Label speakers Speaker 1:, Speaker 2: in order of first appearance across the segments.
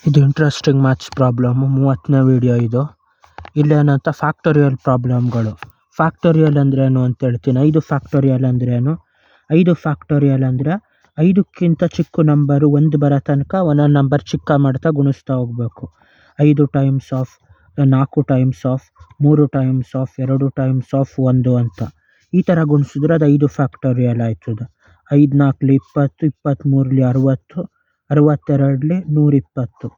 Speaker 1: ಇದು interesting maths problem 30ನೇ video ಇದು. ಇಲ್ಲೇನಂತ factorial ಪ್ರಾಬ್ಲಮ್ಗಳು. Factorial ಅಂದ್ರೇನು ಅಂತ ಹೇಳ್ತೀನಿ. 5 ಫ್ಯಾಕ್ಟೋರಿಯಲ್ ಅಂದ್ರೇನು? 5 ಫ್ಯಾಕ್ಟೋರಿಯಲ್ ಅಂದರೆ 5ಕ್ಕಿಂತ ಚಿಕ್ಕ ನಂಬರು 1 ಬರೋ ತನಕ ಒಂದೊಂದು ನಂಬರ್ ಚಿಕ್ಕ ಮಾಡ್ತಾ ಗುಣಿಸ್ತಾ ಹೋಗಬೇಕು. 5 times of 4 times of 3 times of 2 times of 1 ಅಂತ ಈ ಥರ ಗುಣಿಸಿದ್ರೆ ಅದು 5 ಫ್ಯಾಕ್ಟೋರಿಯಲ್ ಆಯ್ತದೆ. 5 4 20, 23 60, 62 120.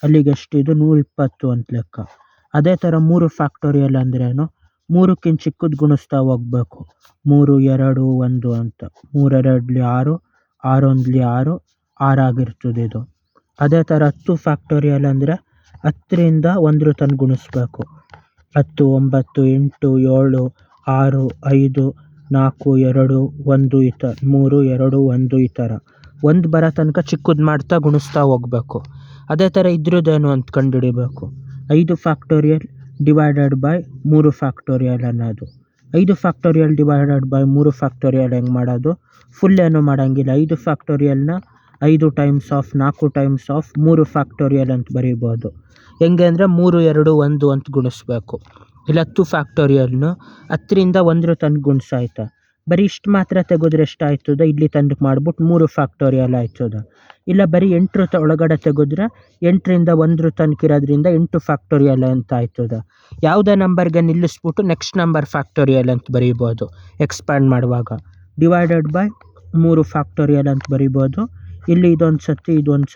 Speaker 1: ಅಲ್ಲಿಗೆ ಎಷ್ಟಿದು 120 ಅಂತ ಲೆಕ್ಕ. ಅದೇ ಥರ 3 ಫ್ಯಾಕ್ಟೋರಿಯಲ್ ಅಂದ್ರೇನು? 3ಕ್ಕಿಂತ ಚಿಕ್ಕದು ಗುಣಿಸ್ತಾ ಹೋಗಬೇಕು. 3 2 1 ಅಂತ. 3 2 6, 6 1 6, 6 ಆಗಿರ್ತದೆ ಇದು. ಅದೇ ಥರ 10 ಫ್ಯಾಕ್ಟೋರಿಯಲ್ ಅಂದರೆ 10ರಿಂದ 1 ತನಕ ಗುಣಿಸ್ಬೇಕು. 10 9 8 7 6 5 4 2 1 ಈ ಥರ 3 2 1 ಈ ಥರ 1 ಬರೋ ತನಕ ಚಿಕ್ಕದು ಮಾಡ್ತಾ ಗುಣಿಸ್ತಾ ಹೋಗಬೇಕು. ಅದೇ ಥರ ಇದ್ರದ್ದೇನು ಅಂತ ಕಂಡುಹಿಡಿಬೇಕು. 5 ಫ್ಯಾಕ್ಟೋರಿಯಲ್ ಡಿವೈಡೆಡ್ ಬೈ 3 ಫ್ಯಾಕ್ಟೋರಿಯಲ್ ಅನ್ನೋದು. 5 ಫ್ಯಾಕ್ಟೋರಿಯಲ್ ಡಿವೈಡೆಡ್ ಬೈ 3 ಫ್ಯಾಕ್ಟೋರಿಯಲ್ ಹೆಂಗೆ ಮಾಡೋದು? ಫುಲ್ ಏನೂ ಮಾಡೋಂಗಿಲ್ಲ. 5 ಫ್ಯಾಕ್ಟೋರಿಯಲ್ನ 5 times of 4 times of 3 factorial ಅಂತ ಬರೀಬೋದು. ಹೆಂಗೆ ಅಂದರೆ 3 2 1 ಅಂತ ಗುಣಿಸ್ಬೇಕು. ಇಲ್ಲ 10 ಫ್ಯಾಕ್ಟೋರಿಯಲ್ನು 10ರಿಂದ 1 ತನಕ ಗುಣಿಸಾಯ್ತಾ. ಬರೀ ಇಷ್ಟು ಮಾತ್ರ ತೆಗೆದ್ರೆ ಎಷ್ಟಾಯ್ತದೆ? ಇಲ್ಲಿ ತನಕ ಮಾಡ್ಬಿಟ್ಟು 3 ಫ್ಯಾಕ್ಟೋರಿಯಲ್ ಆಯ್ತದೆ. ಇಲ್ಲ ಬರೀ 8 ಒಳಗಡೆ ತೆಗೆದ್ರೆ 8ರಿಂದ 1 ತನಕ ಇರೋದ್ರಿಂದ 8 ಫ್ಯಾಕ್ಟೋರಿಯಲ್ ಅಂತ ಆಯ್ತದೆ. ಯಾವುದೇ ನಂಬರ್ಗೆ ನಿಲ್ಲಿಸ್ಬಿಟ್ಟು ನೆಕ್ಸ್ಟ್ ನಂಬರ್ ಫ್ಯಾಕ್ಟೋರಿಯಲ್ ಅಂತ ಬರೀಬೋದು ಎಕ್ಸ್ಪ್ಯಾಂಡ್ ಮಾಡುವಾಗ. ಡಿವೈಡೆಡ್ ಬೈ 3 ಫ್ಯಾಕ್ಟೋರಿಯಲ್ ಅಂತ ಬರೀಬೋದು. ಇಲ್ಲಿ ಇದೊಂದು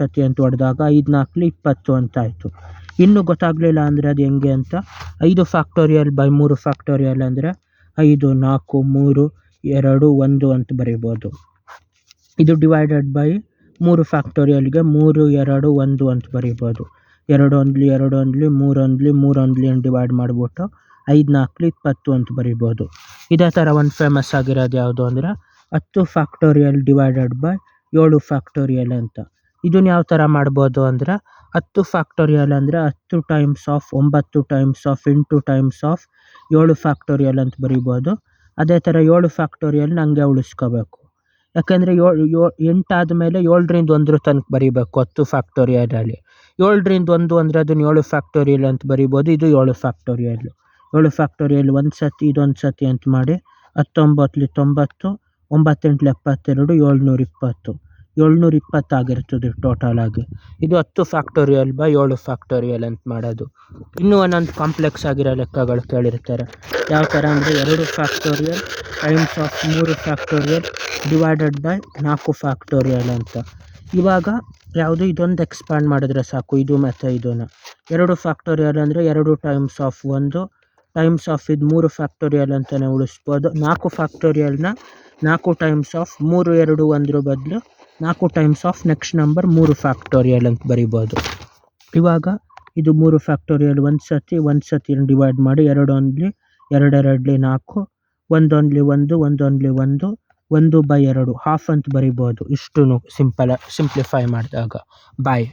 Speaker 1: ಸತಿ ಅಂತ ಹೊಡೆದಾಗ 5 4 20 ಅಂತ ಆಯಿತು. ಇನ್ನೂ ಗೊತ್ತಾಗಲಿಲ್ಲ ಅಂದರೆ ಅದು ಹೆಂಗೆ ಅಂತ 5 ಫ್ಯಾಕ್ಟೋರಿಯಲ್ ಬೈ 3 ಫ್ಯಾಕ್ಟೋರಿಯಲ್ ಅಂದರೆ 5 4 3 2 1 ಅಂತ ಬರೀಬೋದು. ಇದು ಡಿವೈಡೆಡ್ ಬೈ 3 ಫ್ಯಾಕ್ಟೋರಿಯಲ್ಗೆ 3 2 1 ಅಂತ ಬರೀಬೋದು. 2 1 2 1 3 1 3 1 ಅಂತ ಡಿವೈಡ್ ಮಾಡಿಬಿಟ್ಟು 5 4 20 ಅಂತ ಬರೀಬೋದು. ಇದೇ ಥರ ಒಂದು ಫೇಮಸ್ ಆಗಿರೋದು ಯಾವುದು ಅಂದರೆ 10 ಫ್ಯಾಕ್ಟೋರಿಯಲ್ ಡಿವೈಡೆಡ್ ಬೈ 7 ಫ್ಯಾಕ್ಟೋರಿಯಲ್ ಅಂತ. ಇದನ್ನು ಯಾವ ಥರ ಮಾಡ್ಬೋದು ಅಂದರೆ 10 ಫ್ಯಾಕ್ಟೋರಿಯಲ್ ಅಂದರೆ 10 times of 9 times of 8 times of 7 factorial ಅಂತ ಬರೀಬೋದು. ಅದೇ ಥರ 7 ಫ್ಯಾಕ್ಟೋರಿಯಲ್ನ ಹಂಗೆ ಉಳಿಸ್ಕೋಬೇಕು. ಯಾಕೆಂದರೆ 8 ಆದಮೇಲೆ 7ರಿಂದ 1 ತನಕ ಬರೀಬೇಕು 10 ಫ್ಯಾಕ್ಟೋರಿಯಲಲ್ಲಿ. 7ರಿಂದ 1 ಅಂದರೆ ಅದನ್ನು 7 ಫ್ಯಾಕ್ಟೋರಿಯಲ್ ಅಂತ ಬರೀಬೋದು. ಇದು 7 ಫ್ಯಾಕ್ಟೋರಿಯಲ್. 7 ಫ್ಯಾಕ್ಟೋರಿಯಲ್ ಒಂದು ಸತಿ ಇದೊಂದು ಸತಿ ಅಂತ ಮಾಡಿ 19 90 9 8 72 720 720 ಆಗಿರ್ತದೆ ಟೋಟಲ್ ಆಗಿ. ಇದು 10 ಫ್ಯಾಕ್ಟೋರಿಯಲ್ ಬೈ 7 ಫ್ಯಾಕ್ಟೋರಿಯಲ್ ಅಂತ ಮಾಡೋದು. ಇನ್ನೂ ಒಂದೊಂದು ಕಾಂಪ್ಲೆಕ್ಸ್ ಆಗಿರೋ ಲೆಕ್ಕಗಳು ಕೇಳಿರ್ತಾರೆ. ಯಾವ ಥರ ಅಂದರೆ 2 factorial times of 3 factorial divided by 4 factorial ಅಂತ. ಇವಾಗ ಯಾವುದು ಇದೊಂದು ಎಕ್ಸ್ಪ್ಯಾಂಡ್ ಮಾಡಿದ್ರೆ ಸಾಕು, ಇದು ಮತ್ತು ಇದನ್ನು. 2 ಫ್ಯಾಕ್ಟೋರಿಯಲ್ ಅಂದರೆ 2 ಟೈಮ್ಸ್ ಆಫ್ 1 ಟೈಮ್ಸ್ ಆಫ್ ಇದು 3 ಫ್ಯಾಕ್ಟೋರಿಯಲ್ ಅಂತಲೇ ಉಳಿಸ್ಬೋದು. 4 ಫ್ಯಾಕ್ಟೋರಿಯಲ್ನ 4 ಟೈಮ್ಸ್ ಆಫ್ 3 2 1 ಬದಲು 4 times of next number 3 factorial ಅಂತ ಬರೀಬೋದು. ಇವಾಗ ಇದು 3 ಫ್ಯಾಕ್ಟೋರಿಯಲ್ ಒಂದು ಸತಿ ಡಿವೈಡ್ ಮಾಡಿ 2 1 2 2 4 1 1 1 1 1 1 1/2 ಹಾಫ್ ಅಂತ ಬರೀಬೋದು. ಇಷ್ಟು ಸಿಂಪ್ಲಿಫೈ ಮಾಡಿದಾಗ. ಬಾಯ್.